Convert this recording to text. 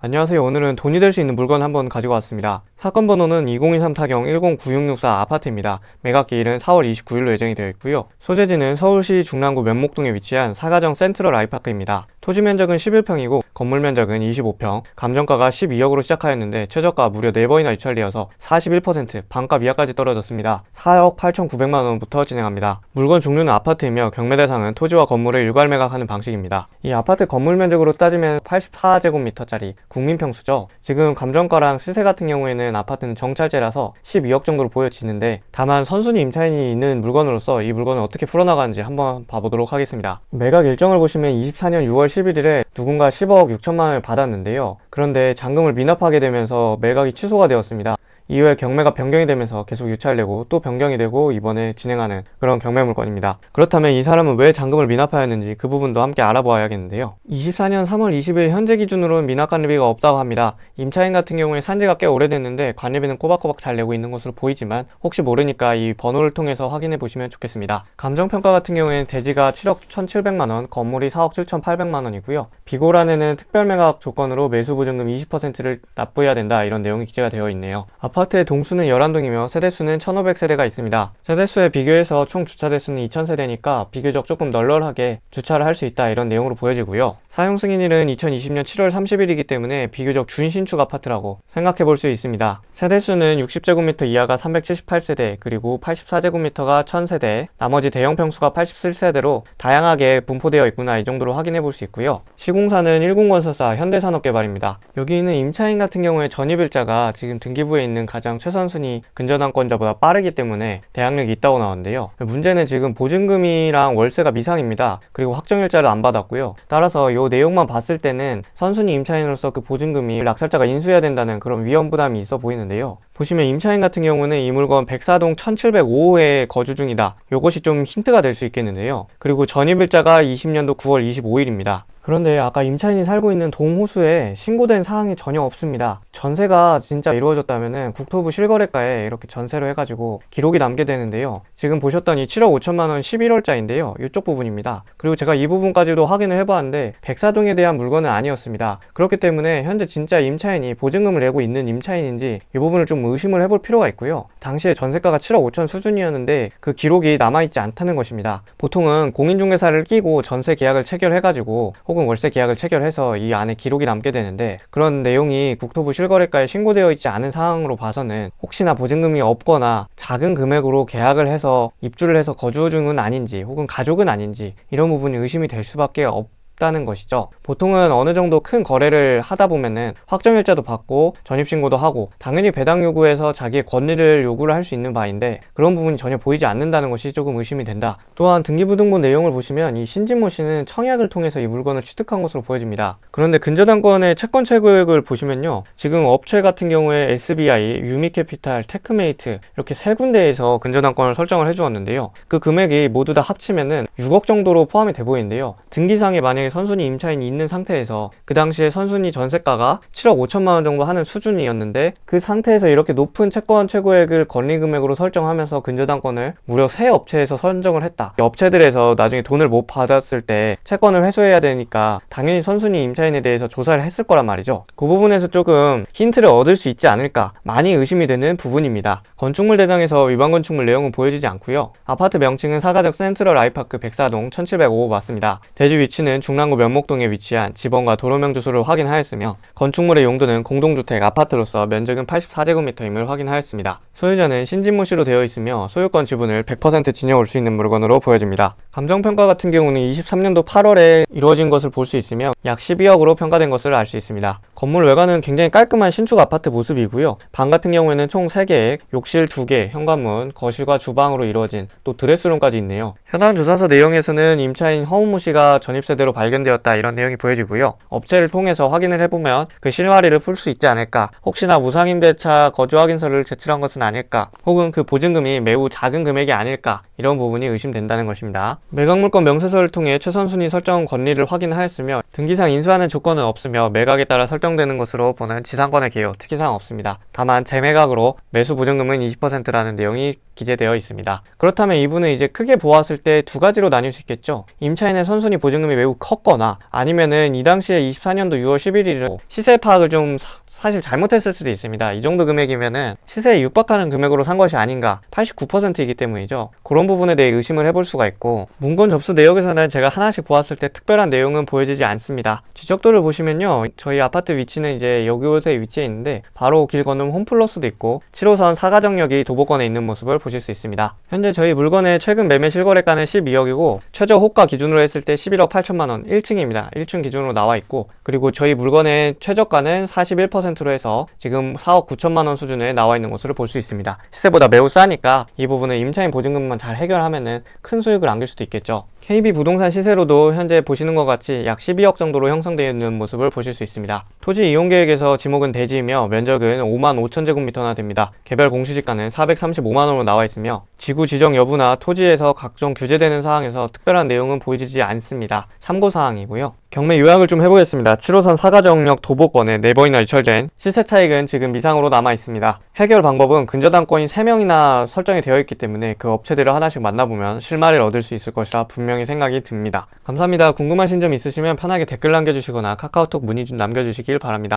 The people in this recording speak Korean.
안녕하세요. 오늘은 돈이 될 수 있는 물건 한번 가지고 왔습니다. 사건 번호는 2023 타경 109664 아파트입니다. 매각기일은 4월 29일로 예정이 되어 있고요. 소재지는 서울시 중랑구 면목동에 위치한 사가정 센트럴 아이파크입니다. 토지 면적은 11평이고 건물 면적은 25평, 감정가가 12억으로 시작하였는데 최저가 무려 4번이나 유찰되어서 41% 반값 이하까지 떨어졌습니다. 4억 8,900만원부터 진행합니다. 물건 종류는 아파트이며 경매 대상은 토지와 건물을 일괄 매각하는 방식입니다. 이 아파트 건물 면적으로 따지면 84제곱미터짜리 국민평수죠. 지금 감정가랑 시세 같은 경우에는 아파트는 정찰제라서 12억 정도로 보여지는데, 다만 선순위 임차인이 있는 물건으로서 이 물건을 어떻게 풀어나가는지 한번 봐보도록 하겠습니다. 매각 일정을 보시면 24년 6월 11일에 누군가 10억 6천만원을 받았는데요. 그런데 잔금을 미납하게 되면서 매각이 취소가 되었습니다. 이후에 경매가 변경이 되면서 계속 유찰되고 또 변경이 되고 이번에 진행하는 그런 경매 물건입니다. 그렇다면 이 사람은 왜 잔금을 미납하였는지 그 부분도 함께 알아보아야겠는데요. 24년 3월 20일 현재 기준으로는 미납 관리비가 없다고 합니다. 임차인 같은 경우에 산지가 꽤 오래됐는데 관리비는 꼬박꼬박 잘 내고 있는 것으로 보이지만 혹시 모르니까 이 번호를 통해서 확인해 보시면 좋겠습니다. 감정평가 같은 경우에는 대지가 7억 1,700만원, 건물이 4억 7,800만원이고요. 비고란에는 특별매각 조건으로 매수보증금 20%를 납부해야 된다, 이런 내용이 기재가 되어 있네요. 아파트의 동수는 11동이며 세대수는 1,500세대가 있습니다. 세대수에 비교해서 총 주차대수는 2,000세대니까 비교적 조금 널널하게 주차를 할 수 있다, 이런 내용으로 보여지고요. 사용 승인일은 2020년 7월 30일이기 때문에 비교적 준신축 아파트라고 생각해 볼 수 있습니다. 세대수는 60제곱미터 이하가 378세대, 그리고 84제곱미터가 1000세대, 나머지 대형 평수가 87세대로 다양하게 분포되어 있구나, 이 정도로 확인해 볼 수 있고요. 시공사는 10건설사 현대산업개발입니다. 여기 있는 임차인 같은 경우에 전입일자가 지금 등기부에 있는 가장 최선순위 근저당권자보다 빠르기 때문에 대항력이 있다고 나오는데요. 문제는 지금 보증금이랑 월세가 미상입니다. 그리고 확정일자를 안 받았고요. 따라서 이 내용만 봤을 때는 선순위 임차인으로서 그 보증금이 낙찰자가 인수해야 된다는 그런 위험 부담이 있어 보이는데요. 보시면 임차인 같은 경우는 이 물건 104동 1705호에 거주 중이다, 요것이 좀 힌트가 될 수 있겠는데요. 그리고 전입일자가 20년도 9월 25일입니다. 그런데 아까 임차인이 살고 있는 동호수에 신고된 사항이 전혀 없습니다. 전세가 진짜 이루어졌다면은 국토부 실거래가에 이렇게 전세로 해가지고 기록이 남게 되는데요. 지금 보셨던 이 7억 5천만원 11월자인데요. 이쪽 부분입니다. 그리고 제가 이 부분까지도 확인을 해봤는데 백사동에 대한 물건은 아니었습니다. 그렇기 때문에 현재 진짜 임차인이 보증금을 내고 있는 임차인인지 이 부분을 좀 의심을 해볼 필요가 있고요. 당시에 전세가가 7억 5천 수준이었는데 그 기록이 남아있지 않다는 것입니다. 보통은 공인중개사를 끼고 전세 계약을 체결해가지고 혹은 월세 계약을 체결해서 이 안에 기록이 남게 되는데, 그런 내용이 국토부 실거래가에 신고되어 있지 않은 상황으로 봐서는 혹시나 보증금이 없거나 작은 금액으로 계약을 해서 입주를 해서 거주 중은 아닌지 혹은 가족은 아닌지 이런 부분이 의심이 될 수밖에 없다는 것이죠. 보통은 어느 정도 큰 거래를 하다 보면은 확정일자도 받고 전입신고도 하고 당연히 배당 요구해서 자기의 권리를 요구를 할 수 있는 바인데, 그런 부분이 전혀 보이지 않는다는 것이 조금 의심이 된다. 또한 등기부등본 내용을 보시면 이 신진모 씨는 청약을 통해서 이 물건을 취득한 것으로 보여집니다. 그런데 근저당권의 채권 최고액을 보시면요, 지금 업체 같은 경우에 SBI, 유미캐피탈, 테크메이트 이렇게 세 군데에서 근저당권을 설정을 해주었는데요. 그 금액이 모두 다 합치면은 6억 정도로 포함이 돼 보이는데요. 등기상에 만약에 선순위 임차인이 있는 상태에서 그 당시에 선순위 전세가가 7억 5천만원 정도 하는 수준이었는데, 그 상태에서 이렇게 높은 채권 최고액을 권리금액으로 설정하면서 근저당권을 무려 세 업체에서 선정을 했다. 이 업체들에서 나중에 돈을 못 받았을 때 채권을 회수해야 되니까 당연히 선순위 임차인에 대해서 조사를 했을 거란 말이죠. 그 부분에서 조금 힌트를 얻을 수 있지 않을까 많이 의심이 되는 부분입니다. 건축물 대장에서 위반 건축물 내용은 보여지지 않고요. 아파트 명칭은 사가정 센트럴 아이파크 104동 1705호 맞습니다. 대지 위치는 중랑구 면목동에 위치한 지번과 도로명 주소를 확인하였으며 건축물의 용도는 공동주택 아파트로서 면적은 84제곱미터임을 확인하였습니다. 소유자는 신진모 씨로 되어 있으며 소유권 지분을 100% 지녀올 수 있는 물건으로 보여집니다. 감정평가 같은 경우는 23년도 8월에 이루어진 것을 볼 수 있으며 약 12억으로 평가된 것을 알 수 있습니다. 건물 외관은 굉장히 깔끔한 신축 아파트 모습이고요. 방 같은 경우에는 총 3개, 욕실 2개, 현관문, 거실과 주방으로 이루어진 또 드레스룸까지 있네요. 현황 조사서 내용에서는 임차인 허은모 씨가 전입세대로 발견되었다, 이런 내용이 보여지고요. 업체를 통해서 확인을 해보면 그 실마리를 풀 수 있지 않을까, 혹시나 무상임대차 거주 확인서를 제출한 것은 아닐까, 혹은 그 보증금이 매우 작은 금액이 아닐까, 이런 부분이 의심된다는 것입니다. 매각물건 명세서를 통해 최선순위 설정 권리를 확인하였으며 등기상 인수하는 조건은 없으며 매각에 따라 설정되는 것으로 보는 지상권의 개요, 특이사항 없습니다. 다만 재매각으로 매수 보증금은 20%라는 내용이 기재되어 있습니다. 그렇다면 이분은 이제 크게 보았을 때 두 가지로 나뉠 수 있겠죠. 임차인의 선순위 보증금이 매우 컸거나 아니면은 이 당시에 24년도 6월 11일은 시세 파악을 좀 사실 잘못했을 수도 있습니다. 이 정도 금액이면은 시세에 육박하는 금액으로 산 것이 아닌가, 89%이기 때문이죠. 그런 부분에 대해 의심을 해볼 수가 있고, 문건 접수 내역에서는 제가 하나씩 보았을 때 특별한 내용은 보여지지 않습니다. 지적도를 보시면요, 저희 아파트 위치는 이제 여기에 위치해 있는데 바로 길 건너면 홈플러스도 있고 7호선 사가정역이 도보권에 있는 모습을 보실 수 있습니다. 현재 저희 물건의 최근 매매 실거래가는 12억이고 최저 호가 기준으로 했을 때 11억 8천만원, 1층입니다. 1층 기준으로 나와 있고, 그리고 저희 물건의 최저가는 41%로 해서 지금 4억 9천만원 수준에 나와 있는 것으로 볼 수 있습니다. 시세보다 매우 싸니까 이 부분은 임차인 보증금만 잘 해결하면은 큰 수익을 안길 수도 있겠죠. KB 부동산 시세로도 현재 보시는 것 같이 약 12억 정도로 형성되어 있는 모습을 보실 수 있습니다. 토지 이용 계획에서 지목은 대지이며 면적은 5만 5천 제곱미터나 됩니다. 개별 공시지가는 435만원으로 나와 있으며 지구 지정 여부나 토지에서 각종 규제되는 사항에서 특별한 내용은 보이지 않습니다. 참고사항이고요. 경매 요약을 좀 해보겠습니다. 7호선 사가정역 도보권에 4번이나 유철된 시세 차익은 지금 미상으로 남아 있습니다. 해결 방법은 근저당권이 3명이나 설정이 되어 있기 때문에 그 업체들을 하나씩 만나보면 실마리를 얻을 수 있을 것이라 분명히 생각이 듭니다. 감사합니다. 궁금하신 점 있으시면 편하게 댓글 남겨주시거나 카카오톡 문의 좀 남겨주시길 바랍니다.